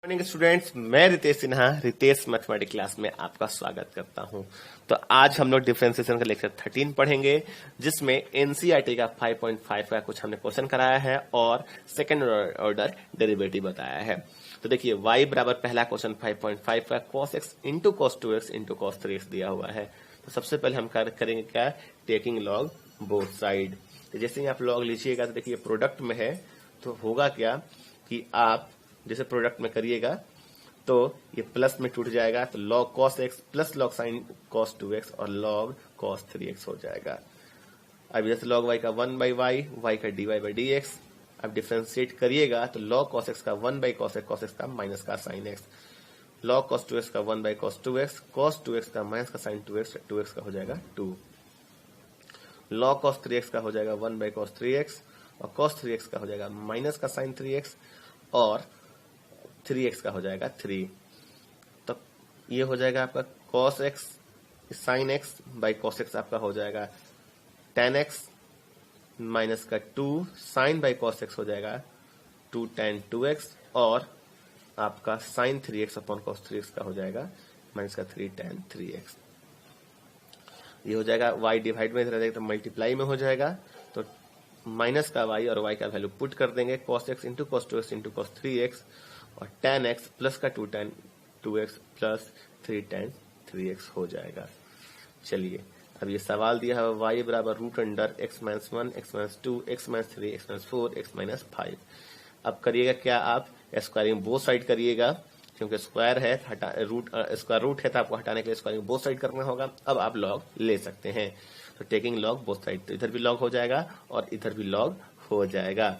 Morning students, मैं Ritesh Sinha Ritesh mathematics class में आपका स्वागत करता हूं। तो आज हम लोग डिफरेंशिएशन का लेक्चर 13 पढ़ेंगे, जिसमें एनसीईआरटी का 5.5 का कुछ हमने क्वेश्चन कराया है और सेकंड ऑर्डर डेरिवेटिव बताया है। तो देखिए y बराबर पहला क्वेश्चन 5.5 का cos x into cos 2x into cos 3x दिया हुआ है। तो सबसे पहले हम करेंगे क्या, टेकिंग लॉग बोथ साइड। तो जैसे ही आप लॉग लीजिएगा तो देखिए प्रोडक्ट में है तो होगा क्या कि आप जैसे प्रोडक्ट में करिएगा तो ये प्लस में टूट जाएगा, तो log cos x plus log sin cos 2x और log cos 3x हो जाएगा। अब जैसे log y का 1 by y का dy by dx, अब डिफरेंशिएट करिएगा तो log cos x का 1 by cos x का माइनस का sin x, log cos 2x का 1 by cos 2x का माइनस का sin 2x का हो जाएगा 2, log cos 3x का हो जाएगा 1 by cos 3x और cos 3x का हो जाएगा माइनस का sin 3x और 3x का हो जाएगा 3। तो ये हो जाएगा आपका cos x sin x by cos x आपका हो जाएगा tan x माइनस का 2 sin बाई cos x हो जाएगा 2 tan 2x और आपका sin 3x upon cos 3x का हो जाएगा माइनस का 3 tan 3x। ये हो जाएगा y डिवाइड में रहेगा तो मल्टीप्लाई में हो जाएगा, तो माइनस का y और y का वैल्यू पुट कर देंगे, cos x into cos 2x into cos 3x और tan x प्लस का 2 tan 2x plus 3 tan 3x हो जाएगा। चलिए अब ये सवाल दिया है y बराबर root under x minus 1 x minus 2 x minus 3 x minus 4 x minus 5। अब करिएगा क्या, आप स्क्वायरिंग बोथ साइड करिएगा, क्योंकि स्क्वायर है स्क्वायर रूट है तो आपको हटाने के लिए स्क्वायरिंग बोथ साइड करना होगा। अब आप लॉग ले सकते हैं, तो टेकिंग लॉग बोथ साइड, तो इधर भी लॉग हो जाएगा और इधर भी लॉग हो जाएगा।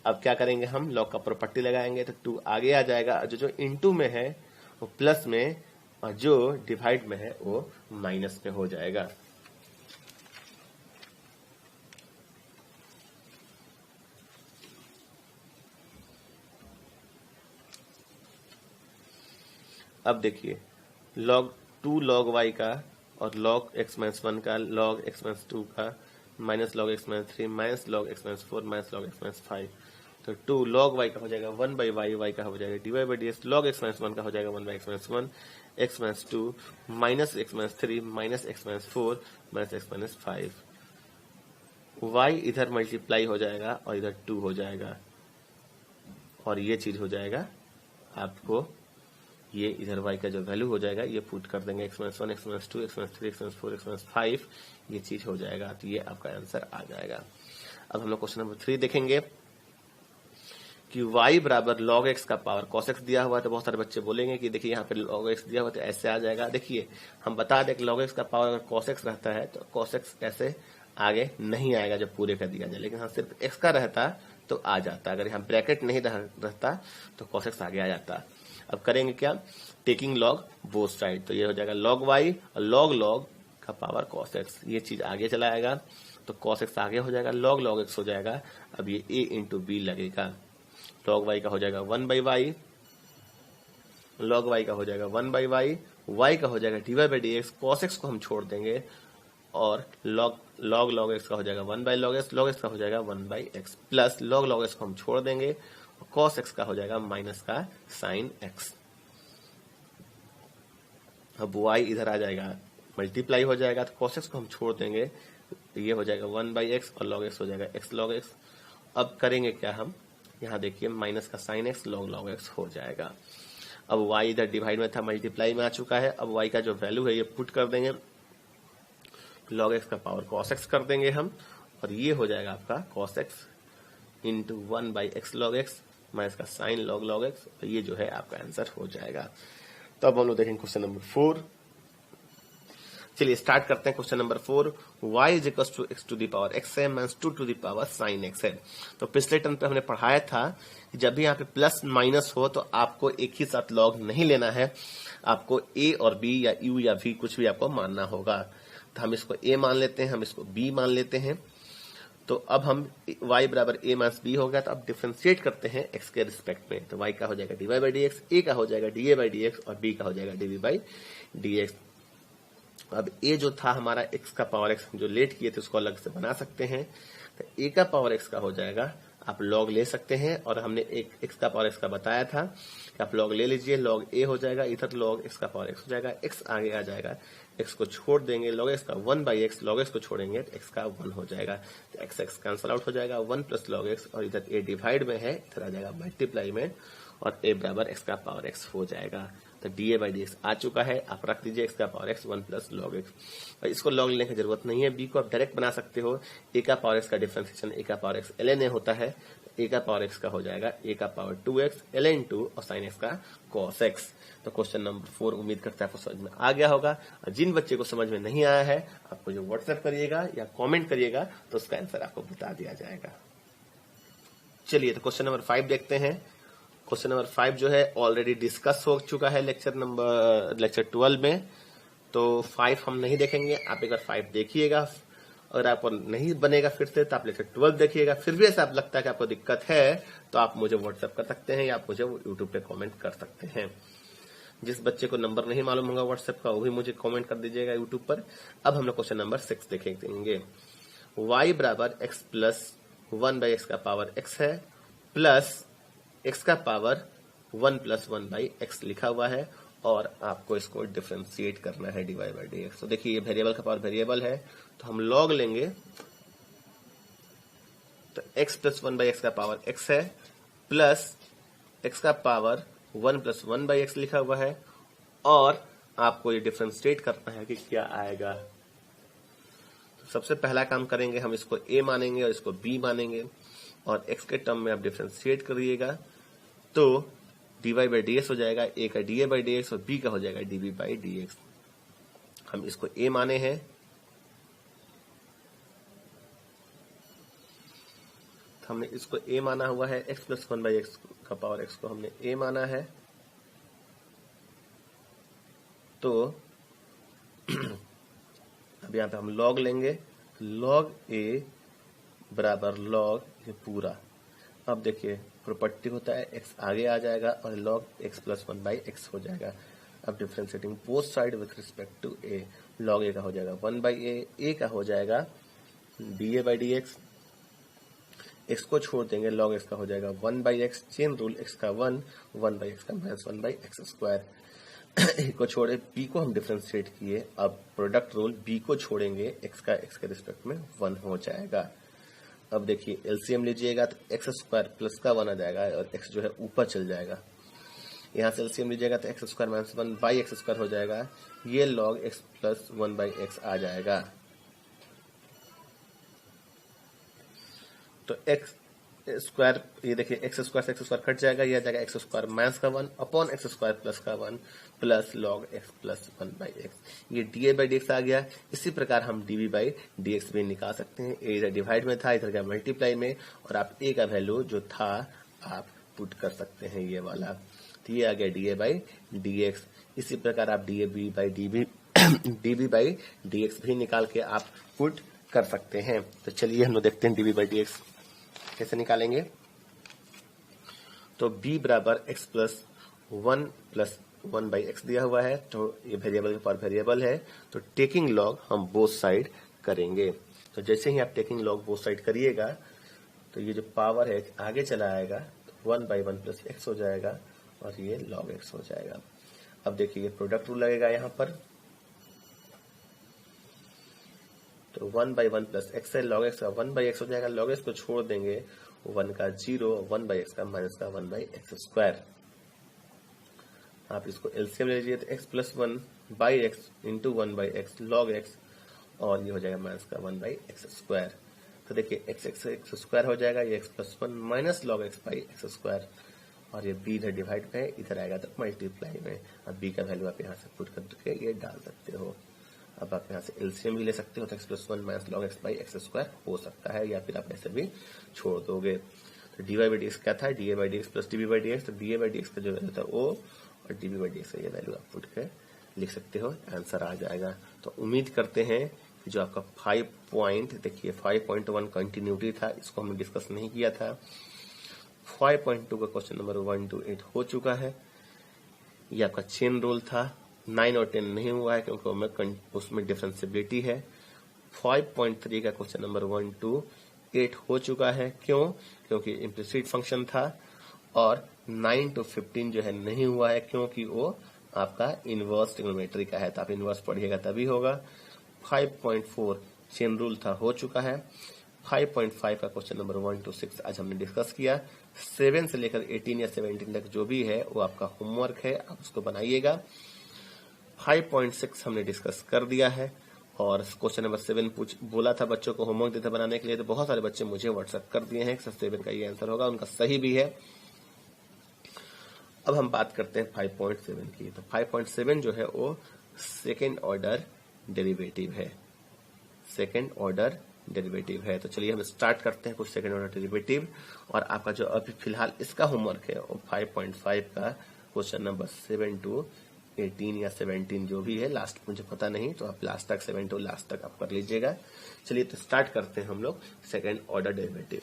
अब क्या करेंगे, हम लॉग का प्रॉपर्टी लगाएंगे तो 2 आगे आ जाएगा, जो इनटू में है वो प्लस में और जो डिवाइड में है वो माइनस में हो जाएगा। अब देखिए log 2 log y का और log x माइनस 1 का log x माइनस 2 का minus log x minus 3 minus log x minus 4 minus log x minus 5, तो 2 log y का हो जाएगा 1 by y का हो जाएगा dy by dx, log x minus 1 का हो जाएगा 1 by x minus 1 x minus 2 minus x minus 3 minus x minus 4 minus x minus 5। y इधर मल्टीप्लाई हो जाएगा और इधर 2 हो जाएगा और ये चीज हो जाएगा आपको, ये इधर y का जो वैल्यू हो जाएगा ये पुट कर देंगे x minus 1 x minus 2 x minus 3 x minus 4 x minus 5, ये चीज हो जाएगा, तो ये आपका आंसर आ जाएगा। अब हम लोग क्वेश्चन नंबर 3 देखेंगे कि y बराबर log x का पावर cos x दिया हुआ है। तो बहुत सारे बच्चे बोलेंगे कि देखिए यहाँ पे log x दिया हुआ तो ऐसे आ जाएगा। देखिए हम बता दें कि log x का पावर अगर cos x रहता है तो cos x ऐसे आगे नहीं आएगा जब पूरे का दिया जाए, लेकिन हाँ सिर्फ x का रहता तो आ जाता, अगर यहाँ ब्रैकेट नहीं रहता तो cos x आगे आ जाता। अब करेंगे क्या, टेकिंग लॉग बोथ साइड, तो ये हो जाएगा log y और log का पावर cos x, ये चीज आगे चला आएगा तो cos x आगे हो जाएगा, log x हो जाएगा। अब ये a इंटू बी लगेगा, log y का हो जाएगा 1 by y, log y का हो जाएगा 1 by y का हो जाएगा dy by dx, cos x को हम छोड़ देंगे और log x का हो जाएगा 1 by log x का हो जाएगा 1 by x plus log x को हम छोड़ देंगे, cos x का हो जाएगा माइनस का sin x। अब y इधर आ जाएगा मल्टीप्लाई हो जाएगा तो cos x को हम छोड़ देंगे, ये हो जाएगा 1 by x और log x हो जाएगा x log x। अब करेंगे क्या, हम यहाँ देखिए माइनस का sin x log x हो जाएगा। अब y इधर डिवाइड में था मल्टीप्लाई में आ चुका है, अब y का जो वैल्यू है ये पुट कर देंगे, log x का पावर cos x कर देंगे हम और ये हो जाएगा आपका cos x into 1 by x log x minus का sin log x, तो ये जो है आपका आंसर हो जाएगा। तो अब हम लोग देखेंगे क्वेश्चन नंबर 4। चलिए स्टार्ट करते हैं question number 4। y is equal to x to the power x है minus 2 to the power sin x है। तो पिछले टर्म पे हमने पढ़ाया था कि जब भी यहाँ पे प्लस माइनस हो तो आपको एक ही साथ लॉग नहीं लेना है, आपको a और b या u या v कुछ भी आपको मानना होगा। तो हम इसको a मान लेते हैं, हम इसको b मान लेते हैं। तो अब हम y बराबर a माइनस b हो गया, तो अब डिफरेंशिएट करते हैं x के रिस्पेक्ट में, तो y का हो जाएगा dy by dx, a का हो जाएगा da by dx और b का हो जाएगा dv by dx। अब a जो था हमारा x का पावर x जो लेट किए थे उसको अलग से बना सकते हैं, तो a का पावर x का हो जाएगा आप log ले सकते हैं, और हमने एक x का पावर x का बताया था कि आप log ले लीजिए, log a हो जाएगा, इधर log x का पावर x हो जाएगा, x आगे आ जाएगा, x को छोड़ देंगे, log x का 1/x, log x को छोड़ेंगे तो x का 1 हो जाएगा, तो x कैंसल आउट हो जाएगा, 1 प्लस log x, और इधर a डिवाइड में है, इधर आ जाएगा मल्टीप्लाई में, और a बराबर x का पावर x हो जाएगा। तो dA/dx आ चुका है, आप रख दीजिए x का power x 1 plus log x, और इसको log लेने की जरूरत नहीं है, b को आप डायरेक्ट बना सकते हो, a का पावर x का डिफरेंशिएशन a का पावर x ln a होता है, a का पावर x का हो जाएगा a का पावर 2x ln 2 और sin x का cos x। तो क्वेश्चन नंबर 4 उम्मीद करता है आपको समझ में आ गया होगा, और जिन बच्चे को समझ में नहीं आया है आपको जो व्हाट्सएप करिएगा या कॉमेंट करिएगा तो उसका आंसर आपको बता दिया जाएगा। चलिए तो क्वेश्चन नंबर 5 देखते हैं। क्वेश्चन नंबर 5 जो है ऑलरेडी डिस्कस हो चुका है लेक्चर 12 में, तो 5 हम नहीं देखेंगे, आप एक बार 5 देखिएगा, अगर आपको नहीं बनेगा फिर से तो आप लेक्चर 12 देखिएगा। फिर भी ऐसा लगता है कि आपको दिक्कत है तो आप मुझे व्हाट्सएप कर सकते हैं या आप मुझे यूट्यूब पे कमेंट कर सकते हैं। जिस बच्चे को नंबर नहीं मालूम होगा व्हाट्सएप का वो भी मुझे कमेंट कर दीजिएगा यूट्यूब पर। अब हम लोग क्वेश्चन नंबर 6 देखेंगे। y बराबर x प्लस 1/x का पावर x है, प्लस x का पावर 1 प्लस 1/x लिखा हुआ है, और आपको इसको डिफरेंशिएट करना है dy/dx। तो देखिए ये वेरिएबल का पावर वेरिएबल है, तो हम log लेंगे, तो x प्लस 1/x का पावर x है, प्लस x का पावर 1 प्लस 1/x लिखा हुआ है, और आपको ये डिफरेंशिएट करना है कि क्या आएगा। तो सबसे पहला काम करेंगे, हम इसको a मानेंगे और इसको b मानेंगे, और x के टर्म में आप डिफरेंशिएट करिएगा, तो dy/dx हो जाएगा, a का dA/dx और b का हो जाएगा dB/dx। हम इसको a माने हैं, तो हमने इसको a माना हुआ है, x प्लस 1/x का पावर x को हमने a माना है, तो अब यहाँ पे हम log लेंगे, log a बराबर log ये पूरा। अब देखिए प्रॉपर्टी होता है x आगे आ जाएगा और log x प्लस 1/x हो जाएगा। अब differentiating both side with respect to a, log a का हो जाएगा 1/a का हो जाएगा dA/dx, x को छोड़ देंगे, log x का हो जाएगा 1/x, चेन रूल x का 1/x का माइनस 1/x स्क्वायर। a को छोड़े, b को हम डिफरेंशिएट किए, अब प्रोडक्ट रूल b को छोड़ेंगे, x का x के रिस्पेक्ट में 1 हो जाएगा। अब देखिए एलसीएम लीजिएगा तो x स्क्वायर प्लस का 1 आ जाएगा, और x जो है ऊपर चल जाएगा। यहाँ से एलसीएम लीजिएगा तो x square minus 1/x square हो जाएगा, ये log x प्लस 1/x आ जाएगा। तो x स्क्वायर, ये देखिए x स्क्वायर से x स्क्वायर कट जाएगा, ये आ जाएगा x स्क्वायर माइनस का 1 अपॉन x स्क्वायर प्लस का 1 plus log x plus 1/x, ये dA/dx आ गया। इसी प्रकार हम dB/dx भी निकाल सकते हैं, a इधर डिवाइड में था, इधर गया मल्टीप्लाई में, और आप a का वैल्यू जो था आप पुट कर सकते हैं ये वाला, तो ये आ गया dA/dx। इसी प्रकार आप dB/dx भी निकाल के आप पुट कर सकते हैं। तो चलिए हम लोग देखते हैं dB/dx कैसे निकालेंगे। तो b बराबर x प्लस 1 प्लस 1/x दिया हुआ है, तो ये वेरिएबल के पावर वेरिएबल है, तो टेकिंग लॉग हम बोथ साइड करेंगे। तो जैसे ही आप टेकिंग लॉग बोथ साइड करिएगा तो ये जो पावर है आगे चला आएगा, तो 1/1 प्लस x हो जाएगा, और ये log x हो जाएगा। अब देखिए ये प्रोडक्ट रूल लगेगा यहाँ पर, तो 1/1 प्लस x है, log x का 1/x हो जाएगा, log x को छोड़ देंगे, 1 का 0, 1/x का माइनस का 1/x स्क्वायर। आप इसको एलसीएम ले लीजिए तो x plus 1/x into 1/x log x, और ये हो जाएगा माइनस का 1/x स्क्वायर। तो देखिए x स्क्वायर हो जाएगा, ये x plus 1 minus log x/x square, और ये b इधर डिवाइड में, इधर आएगा तो मल्टीप्लाई में। अब b का वैल्यू आप यहाँ से पुट करके ये डाल सकते हो। अब आप यहाँ से एलसीएम भी ले सकते हो, तो x plus 1 minus log x/x square हो सकता है, या फिर आप ऐसे भी छोड़ दोगे। तो dy/dx क्या था, dA/dx प्लस dB/dx, तो dA/dx का जो वैल्यू था वो, और dB/dx का ये वैल्यू आप पुट के लिख सकते हो, आंसर आ जाएगा। तो उम्मीद करते हैं कि जो आपका 5 पॉइंट, देखिए 5.1 कंटिन्यूटी था, इसको हमने डिस्कस नहीं किया था। 5.2 का क्वेश्चन नंबर 1 to 8 हो चुका है। ये आपका चेन रूल था, 9 और 10 नहीं हुआ है क्योंकि उसमें डिफरेंशिएबिलिटी है। 5.3 का क्वेश्चन नंबर 1 to 8 हो चुका है। क्यों? क्योंकि इम्प्लिसिट फंक्शन था। और 9 to 15 जो है नहीं हुआ है, क्योंकि वो आपका इनवर्स ट्रिग्नोमेट्री का है, तो आप इनवर्स पढ़िएगा तभी होगा। 5.4 चेन रूल था, हो चुका है। 5.5 का क्वेश्चन नंबर 1 to 6 आज हमने डिस्कस किया। 7 से लेकर 18 या 17 तक जो भी है वो आपका होमवर्क है, आप उसको बनाइएगा। 5.6 हमने डिस्कस कर दिया है। और क्वेश्चन नंबर 7 बोला था बच्चों को होमवर्क देता बनाने के लिए, तो बहुत सारे बच्चे मुझे व्हाट्सएप कर दिए हैं। 7 का ये आंसर होगा, उनका सही भी है। अब हम बात करते हैं 5.7 की। तो 5.7 जो है वो सेकेंड ऑर्डर डेरिवेटिव है, सेकेंड ऑर्डर डेरिवेटिव है। तो चलिए हम स्टार्ट करते हैं कुछ सेकेंड ऑर्डर डेरिवेटिव। और आपका जो अभी फिलहाल इसका होमवर्क है वो 5.5 का क्वेश्चन नंबर 7 to 18 या 17 जो भी है, लास्ट मुझे पता नहीं, तो आप लास्ट तक 7 to लास्ट तक आप कर लीजिएगा। चलिए तो स्टार्ट करते हैं हम लोग सेकेंड ऑर्डर डेरिवेटिव।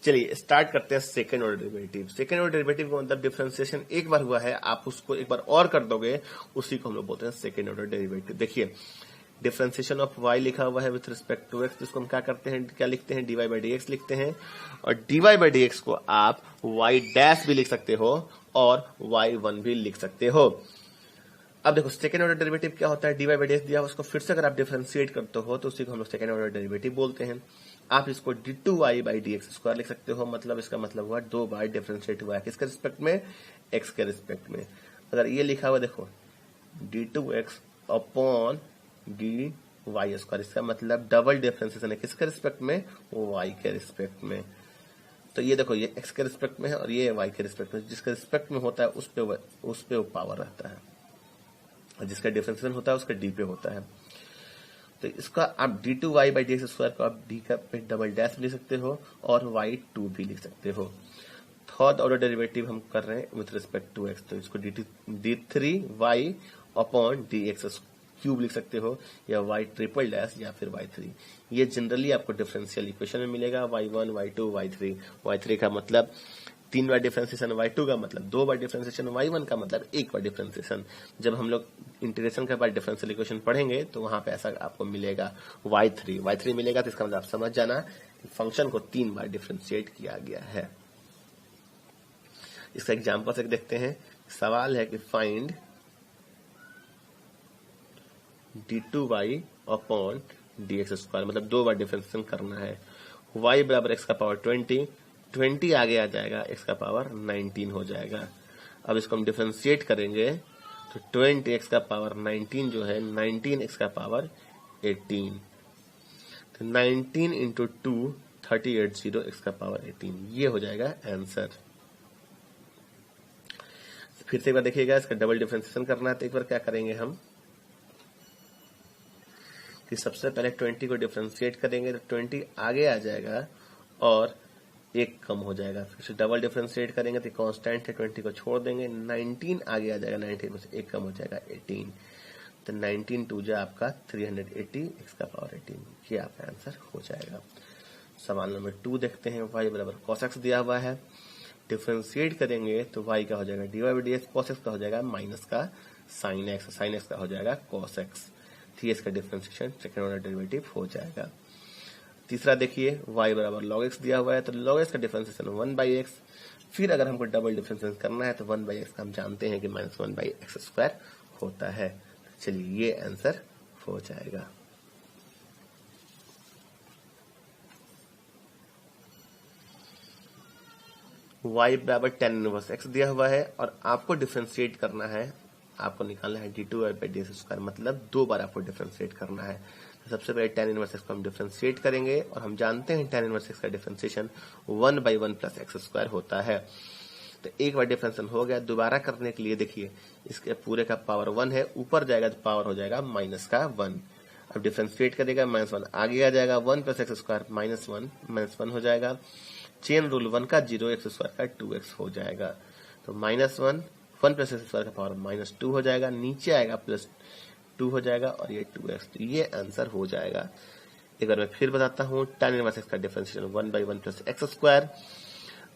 चलिए स्टार्ट करते हैं second order derivative. Second order derivative का मतलब डिफरेंशिएशन एक बार हुआ है, आप उसको एक बार और कर दोगे, उसी को हम लोग बोलते हैं सेकेंड ऑर्डर डेरिवेटिव। देखिए डिफरेंशिएशन ऑफ y लिखा हुआ है विथ रिस्पेक्ट टू x, जिसको हम क्या करते हैं, क्या लिखते हैं, dy by dx लिखते हैं। और dy by dx को आप y डैश भी लिख सकते हो और y1 भी लिख सकते हो। अब देखो सेकेंड ऑर्डर डेरिवेटिव क्या होता है, dy by dx दिया उसको फिर से अगर आप डिफरेंशिएट करते हो तो उसी को हम लोग सेकेंड ऑर्डर डेरिवेटिव बोलते हैं। आप इसको d2y by dx स्क्वायर लिख सकते हो, मतलब इसका मतलब हुआ 2 बार डिफरेंशिएट हुआ है, किसके रिस्पेक्ट में, x के रिस्पेक्ट में। अगर ये लिखा हुआ देखो d2x अपॉन dy स्क्वायर, इसका मतलब डबल डिफरेंशिएशन है, किसके रिस्पेक्ट में, y के रिस्पेक्ट में। तो ये देखो ये x के रिस्पेक्ट में है और ये y के रिस्पेक्ट में, जिसके रिस्पेक्ट में होता है उस पे वो पावर रहता है, और जिसका डिफरेंशिएशन होता है उसका d पे होता है। तो इसका आप d2y by dx स्क्वायर को आप d का पे डबल डैश लिख सकते हो और y2 भी लिख सकते हो। थर्ड ऑर्डर डेरिवेटिव हम कर रहे हैं विथ रिस्पेक्ट टू x, तो इसको d3y अपॉन dx क्यूब लिख सकते हो, या y ट्रिपल डैश या फिर y3। ये जनरली आपको डिफरेंशियल इक्वेशन में मिलेगा, y1 y2 y3। y3 का मतलब 3 बार डिफरेंशिएशन, y2 का मतलब 2 बार डिफरेंशिएशन, y1 का मतलब 1 बार डिफरेंशिएशन। जब हम लोग इंटीग्रेशन के बाद डिफरेंशियल इक्वेशन पढ़ेंगे तो वहां पे ऐसा आपको मिलेगा y3 मिलेगा। तो इसका मतलब आप समझ जाना कि फंक्शन को 3 बार डिफरेंशिएट किया गया है। इसका एग्जाम्पल से देखते हैं। सवाल है कि find d2y upon dx square, मतलब 2 बार डिफरेंशिएशन करना है। y बराबर x का पावर 20 आगे आ जाएगा, x का पावर 19 हो जाएगा। अब इसको हम डिफरेंशिएट करेंगे तो 20x का पावर 19 जो है 19x का पावर 18, तो 19 इंटू 2 38 x का पावर 18, ये हो जाएगा आंसर। फिर से एक बार देखिएगा, इसका डबल डिफरेंशिएशन करना है तो एक बार क्या करेंगे हम कि सबसे पहले 20 को डिफरेंशिएट करेंगे तो 20 आगे आ जाएगा और 1 कम हो जाएगा। फिर से डबल डिफरेंशिएट करेंगे तो कांस्टेंट है, 20 को छोड़ देंगे, 19 आगे आ जाएगा, 19 में से 1 कम हो जाएगा 18, तो 19 2 जा आपका 380 x का पावर 18, ये आपका आंसर हो जाएगा। सवाल नंबर 2 देखते हैं। y बराबर cos x दिया हुआ है, डिफरेंशिएट करेंगे तो y का हो जाएगा dy by dx, cos x का हो जाएगा माइनस का sin x का हो जाएगा cos x। इसका डिफरेंशिएशन सेकेंड ऑर्डर डेरिवेटिव हो जाएगा। तीसरा देखिए y बराबर log x दिया हुआ है, तो log x का डिफरेंशिएशन 1/x। फिर अगर हमको डबल डिफरेंशिएशन करना है तो 1/x का हम जानते हैं कि -1/x स्क्वायर होता है। चलिए ये आंसर हो जाएगा। y बराबर tan इनवर्स x दिया हुआ है और आपको डिफरेंशिएट करना है, आपको निकालना है d2y by dx स्क्वायर, मतलब 2 बार आपको डिफरेंशिएट करना है। तो सबसे पहले tan इनवर्स x को हम डिफरेंशिएट करेंगे और हम जानते हैं tan इनवर्स x का डिफरेंशिएशन 1/1 प्लस x स्क्वायर होता है। तो एक बार डिफरेंशिएशन हो गया, दोबारा करने के लिए देखिए इसके पूरे का पावर 1 है, ऊपर जाएगा तो पावर हो जाएगा -1। अब डिफरेंशिएट करेगा -1 आगे आ जाएगा, 1 प्लस x स्क्वायर -1 हो जाएगा। चेन रूल 1 का 0x स्क्वायर का 2x हो जाएगा, तो -1 प्लस x स्क्वायर का पावर -2 हो जाएगा, नीचे आएगा +2 हो जाएगा और ये 2x, तो ये आंसर हो जाएगा। एक बार मैं फिर बताता हूँ, tan इनवर्स x का डिफरेंशिएशन 1/1 प्लस x स्क्वायर।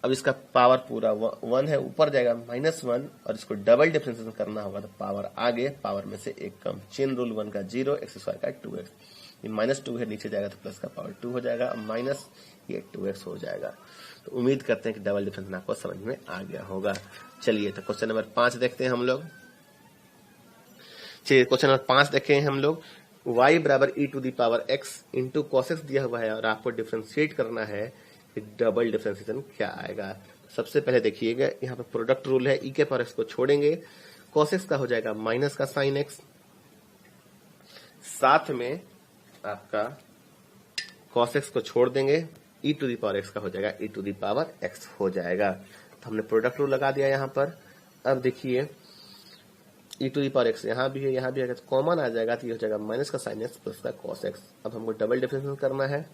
अब इसका पावर पूरा 1 है, ऊपर जाएगा -1 और इसको डबल डिफरेंशिएशन करना होगा तो पावर आगे, पावर में से 1 कम, चेन रूल 1 का 0, x स्क्वायर का 2x, ये -2 है, नीचे जाएगा तो प्लस का पावर 2 हो जाएगा, माइनस ये 2x हो जाएगा। तो उम्मीद करते हैं कि डबल डिफरेंस आपको समझ में आ गया होगा। चलिए तो क्वेश्चन नंबर 5 देखते हैं हम लोग। चलिए क्वेश्चन नंबर 5 देखें हम लोग। y बराबर e to the power x into cos x दिया हुआ है और आपको डिफ्रेंशिएट करना है कि डबल डिफ्रेंशिएशन क्या आएगा। सबसे पहले देखिएगा यहाँ पे प्रोडक्ट रूल है, e के पावर x को छोड़ेंगे, cos x का हो जाएगा माइनस का साइन x, साथ में आपका cos x को छोड़ देंगे, e to the power x का हो जाएगा e to the power x हो जाएगा। तो हमने प्रोडक्ट रूल लगा दिया यहाँ पर। अब देखिए e to the power x यहाँ भी है, यहाँ भी है, तो कॉमन आ जाएगा, तो ये हो जाएगा माइनस का साइन x प्लस का cos x। अब हमको डबल डिफरेंशिएशन करना है,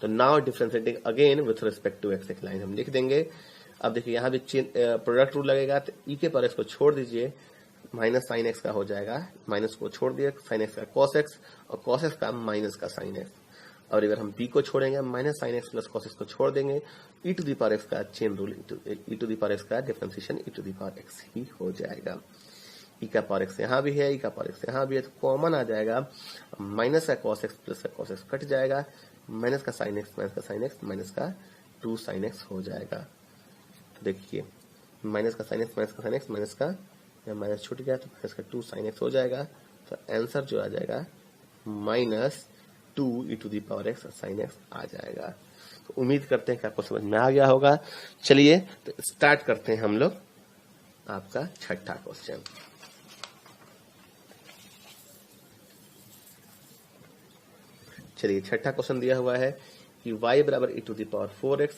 तो now differentiating again with respect to x, एक लाइन हम लिख देंगे। अब देखिए यहाँ भी प्रोडक्ट रूल लगेगा, तो e के पावर x को छोड़ दीजिए, माइनस साइन x का हो जाएगा, माइनस को छोड़ दिए साइन x का cos x और cos x का माइनस का साइन x। और इधर हम b को छोड़ेंगे, minus sine x plus cos x को छोड़ देंगे, e to the power x का chain rule, e to the power x का differentiation e to the power x ही हो जाएगा। e का पावर x यहाँ भी है, e का पावर x यहाँ भी है, तो कॉमन आ जाएगा, माइनस का cos x प्लस का cos x कट जाएगा, माइनस का साइन x माइनस का साइन x माइनस का 2 साइन x हो जाएगा। तो देखिए माइनस का साइन x माइनस का साइन x माइनस का, माइनस छूट गया तो माइनस का 2 साइन x हो जाएगा। तो आंसर जो आ जाएगा -2 e to the power x sine x आ जाएगा। तो उम्मीद करते हैं कि आपको समझ में आ गया होगा। चलिए तो स्टार्ट करते हैं हम लोग आपका छठा क्वेश्चन। चलिए छठा क्वेश्चन दिया हुआ है कि y बराबर e to the power 4x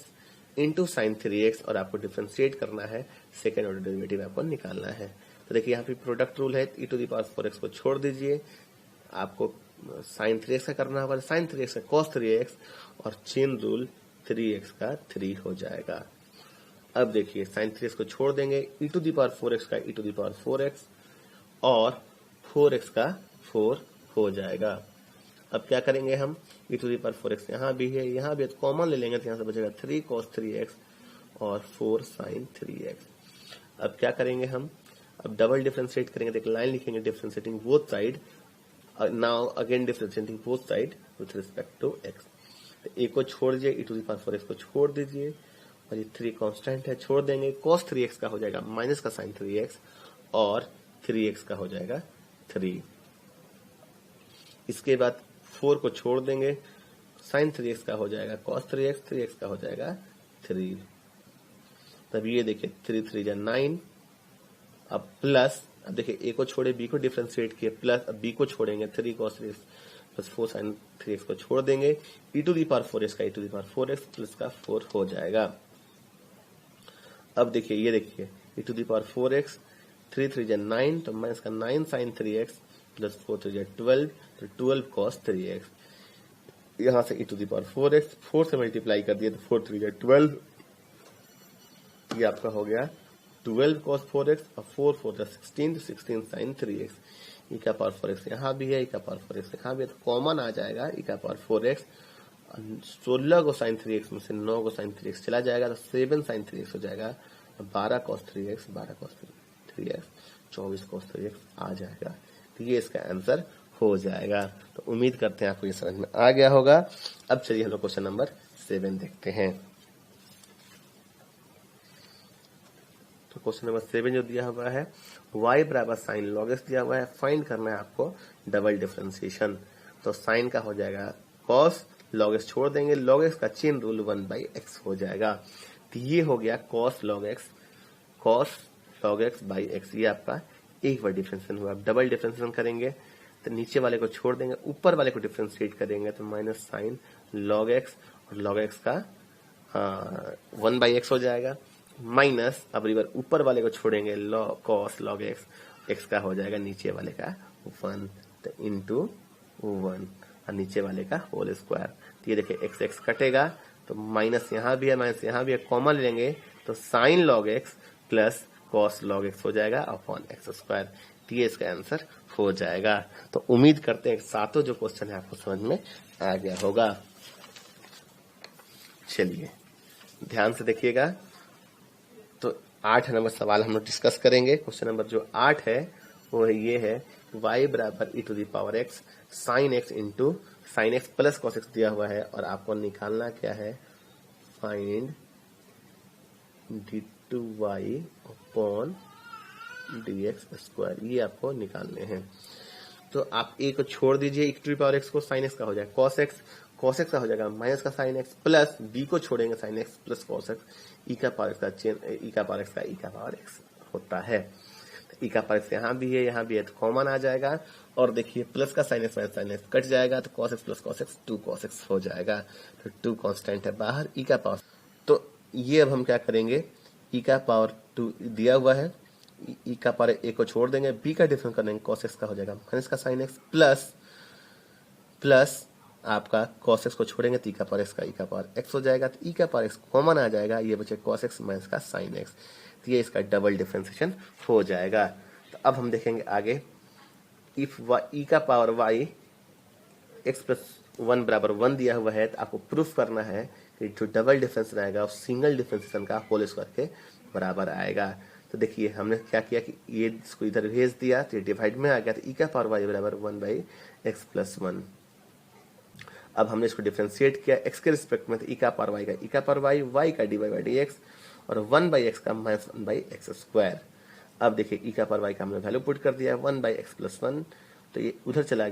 into sine 3x और आपको डिफरेंशिएट करना है, सेकेंड ऑर्डर डेरिवेटिव आपको निकालना है। तो देखिए यहाँ पे प्रोडक्ट रूल है, e to the power 4x को छोड़ दीजिए, आपको साइन 3x का करना होगा, साइन 3x का cos 3x और चेन रूल 3x का 3 हो जाएगा। अब देखिए साइन 3x को छोड़ देंगे, e to the power 4x का e to the power 4x और 4x का 4 हो जाएगा। अब क्या करेंगे हम, e to the power 4x यहाँ भी है, यहाँ भी कॉमन ले लेंगे, तो यहाँ से बचेगा 3 cos 3x और 4 sin 3x। अब क्या करेंगे हम, अब डबल डिफरेंशिएट करेंगे, तो एक लाइन लिखेंगे differentiating both side, now again differentiating both side with respect to x। तो a को छोड़ दीजिए, e to the power 4x को छोड़ दीजिए और ये 3 कांस्टेंट है, छोड़ देंगे, cos 3x का हो जाएगा माइनस का sin 3x और 3x का हो जाएगा 3। इसके बाद 4 को छोड़ देंगे, sin 3x का हो जाएगा cos 3x, 3x का हो जाएगा 3। तब ये देखिए 3 3 जा 9, अब प्लस, अब देखिए a को छोड़े, b को डिफरेंशिएट किए, प्लस अब b को छोड़ेंगे, 3 cos 3x plus 4 sin 3x को छोड़ देंगे, e to the power 4x का e to the power 4x plus का 4 हो जाएगा। अब देखिए ये देखिए e to the power 4x, 3 3 जा 9, तो माइनस का 9 sin 3x प्लस 4 3 जा 12, तो 12 cos 3x। यहाँ से e to the power 4x 4 से मल्टीप्लाई कर दिया, तो 4 3 जा 12, ये आपका हो गया 12 cos 4x और 4 4 जा 16, तो 16 sin 3x। e का पावर 4x यहाँ भी है, e का पावर 4x यहाँ भी है, तो कॉमन आ जाएगा e का पावर 4x, 16 को sin 3x में से 9 को sin 3x चला जाएगा, तो 7 sin 3x हो जाएगा, 12 cos 3x 12 cos 3x 24 cos 3x आ जाएगा। तो ये इसका आंसर हो जाएगा। तो उम्मीद करते हैं आपको ये समझ में आ गया होगा। अब चलिए हम लोग क्वेश्चन नंबर 7 देखते हैं। तो क्वेश्चन नंबर 7 जो दिया हुआ है, y बराबर साइन लॉग x दिया हुआ है, फाइंड करना है आपको डबल डिफरेंशिएशन। तो साइन का हो जाएगा cos, log x छोड़ देंगे, log x का चेन रूल 1/x हो जाएगा। तो ये हो गया cos log x by x, ये आपका एक बार डिफरेंशिएशन हुआ। अब डबल डिफरेंशिएशन करेंगे तो नीचे वाले को छोड़ देंगे, ऊपर वाले को डिफरेंशिएट करेंगे, तो माइनस साइन log x और log x का 1/x हो जाएगा, माइनस अब रिवर ऊपर वाले को छोड़ेंगे, cos log x का हो जाएगा नीचे वाले का 1, तो इंटू 1 और नीचे वाले का होल स्क्वायर। तो ये देखिए x कटेगा, तो माइनस यहाँ भी है, माइनस यहाँ भी है, कॉमन लेंगे, तो sine log x plus cos log x हो जाएगा अपॉन x स्क्वायर। तो ये इसका आंसर हो जाएगा। तो उम्मीद करते हैं सातों जो क्वेश्चन है आपको समझ में आ गया होगा। चलिए ध्यान से देखिएगा। तो 8 नंबर सवाल हम लोग डिस्कस करेंगे। क्वेश्चन नंबर जो 8 है वो ये है, y बराबर e to the power x sine x into sine x plus cos x दिया हुआ है, और आपको निकालना क्या है, find d2y upon dx square, ये आपको निकालने हैं। तो आप a को छोड़ दीजिए, e to the power x को साइन एक्स का हो जाएगा कॉस एक्स का हो जाएगा माइनस का साइन एक्स, प्लस b को छोड़ेंगे sign x plus cos x, e का पावर एक्स का चेन e का पावर एक्स का e का पावर एक्स होता है। तो e का पावर एक्स यहाँ भी है तो कॉमन आ जाएगा, और देखिए प्लस का sine x minus sine x cut जाएगा, तो cos x plus cos x 2 cos x हो जाएगा। तो 2 कांस्टेंट है बाहर, e का पावर, तो ये अब हम क्या करेंगे, e का पावर 2 दिया हुआ है, e का पावर a को छोड़ देंगे, b का डिफरेंस कर देंगे, कॉस एक्स का हो जाएगा माइनस का साइन एक्स प्लस आपका कॉस एक्स को छोड़ेंगे तो e का पावर एक्स का e का पावर एक्स हो जाएगा, तो e का पावर एक्स कॉमन आ जाएगा, ये बचे कॉस एक्स माइनस का साइन एक्स, तो ये इसका डबल डिफरेंशिएशन हो जाएगा। तो अब हम देखेंगे आगे, इफ e का पावर y x प्लस 1 बराबर 1 दिया हुआ है, तो आपको प्रूफ करना है कि जो डबल डिफरेंशिएशन आएगा वो सिंगल डिफरेंशिएशन का होल स्क्वायर के बराबर आएगा। तो देखिए हमने क्या किया कि ये इसको इधर भेज दिया, तो ये डिवाइड में आ गया, तो e का पावर y बराबर 1/x प्लस 1। अब हमने इसको डिफरेंशिएट किया x के रिस्पेक्ट में, तो e का पावर y का e का पावर y का dy बाई dx, और 1/x का माइनस 1/x स्क्वायर। अब देखिए e का पावर y का हमने वैल्यू पुट कर दिया 1/x प्लस 1, तो ये उधर चला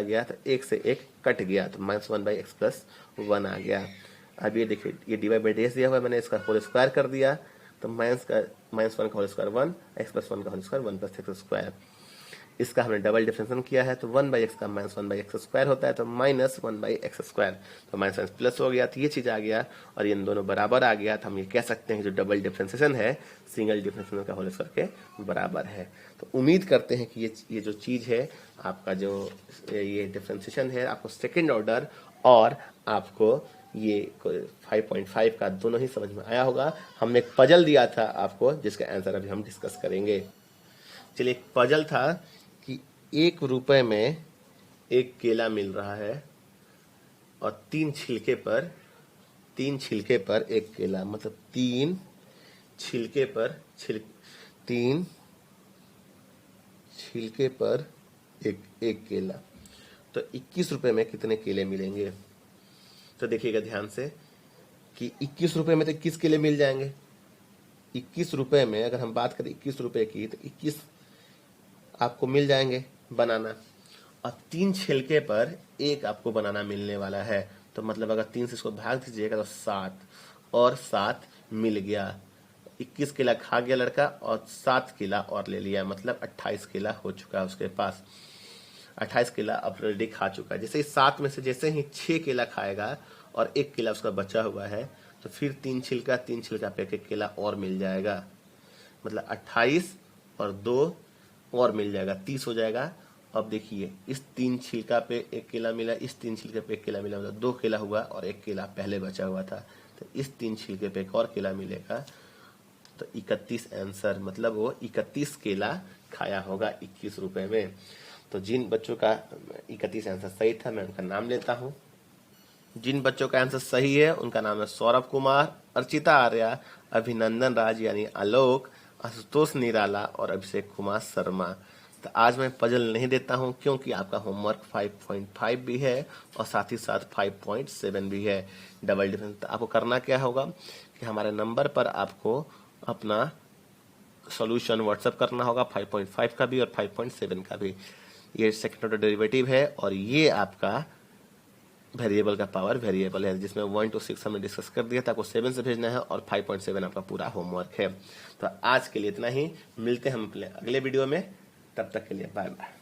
गया, तो एक से एक कट गया, तो माइनस 1/x प्लस 1 आ गया। अब ये देखिए ये dy बाई dx दिया हुआ है, मैंने इसका होल स्क्वायर कर दिया, तो माइनस 1 का होल स्क्वायर 1, x प्लस 1 का whole square 1 plus x square. इसका हमने डबल डिफरेंशिएशन किया है, तो 1/x का माइनस 1/x स्क्वायर होता है, तो माइनस 1/x स्क्वायर, तो माइनस माइनस प्लस हो गया, तो ये चीज आ गया, और ये दोनों बराबर आ गया, तो हम ये कह सकते हैं जो डबल डिफरेंशिएशन है सिंगल डिफरेंशिएशन का होल स्क्वायर के बराबर है। तो उम्मीद करते हैं कि ये जो चीज है आपका, जो ये डिफरेंशिएशन है आपको सेकेंड ऑर्डर और आपको ये 5.5 का दोनों ही समझ में आया होगा। हमने एक पजल दिया था आपको, जिसका आंसर अभी हम डिस्कस करेंगे। चलिए, एक पजल था कि 1 रुपए में एक केला मिल रहा है, और 3 छिलके पर एक केला, मतलब 3 छिलके पर एक केला, तो 21 रुपए में कितने केले मिलेंगे। तो देखिएगा ध्यान से कि 21 रुपए में तो 21 केले मिल जाएंगे। 21 रुपए में अगर हम बात करें 21 रुपए की, तो 21 आपको मिल जाएंगे बनाना, और 3 छिलके पर एक आपको बनाना मिलने वाला है, तो मतलब अगर 3 से इसको भाग दीजिएगा तो 7, और 7 मिल गया। 21 केला खा गया लड़का, और 7 केला और ले लिया, मतलब 28 केला हो चुका है उसके पास। 28 केला ऑलरेडी खा चुका है। जैसे ही 7 में से जैसे ही 6 केला खाएगा और 1 केला उसका बचा हुआ है, तो फिर 3 छिलका पे एक केला और मिल जाएगा, मतलब 28 और 2 और मिल जाएगा, 30 हो जाएगा। अब देखिए इस 3 छिलका पे एक केला मिला, इस 3 छिलके पे एक केला मिला, मतलब 2 केला हुआ, और 1 केला पहले बचा हुआ था, तो इस 3 छिलके पे एक और केला मिलेगा, तो 31 आंसर, मतलब वो 31 केला खाया होगा 21 रुपए में। तो जिन बच्चों का 31 आंसर सही था, मैं उनका नाम लेता हूं। जिन बच्चों का आंसर सही है उनका नाम है सौरभ कुमार, अर्चिता आर्या, अभिनंदन राज यानी आलोक, आशुतोष निराला और अभिषेक कुमार शर्मा। तो आज मैं पजल नहीं देता हूं, क्योंकि आपका होमवर्क 5.5 भी है और साथ ही साथ 5.7 भी है डबल डिफरेंस। तो आपको करना क्या होगा कि हमारे नंबर पर आपको अपना सॉल्यूशन व्हाट्सएप करना होगा, 5.5 का भी और 5.7 का भी। ये सेकंड ऑर्डर डेरिवेटिव है, और ये आपका वेरिएबल का पावर वेरिएबल है, जिसमें 1 to 6 हमने डिस्कस कर दिया था, आपको 7 से भेजना है, और 5.7 आपका पूरा होमवर्क है। तो आज के लिए इतना ही, मिलते हैं हम अपने अगले वीडियो में, तब तक के लिए बाय बाय।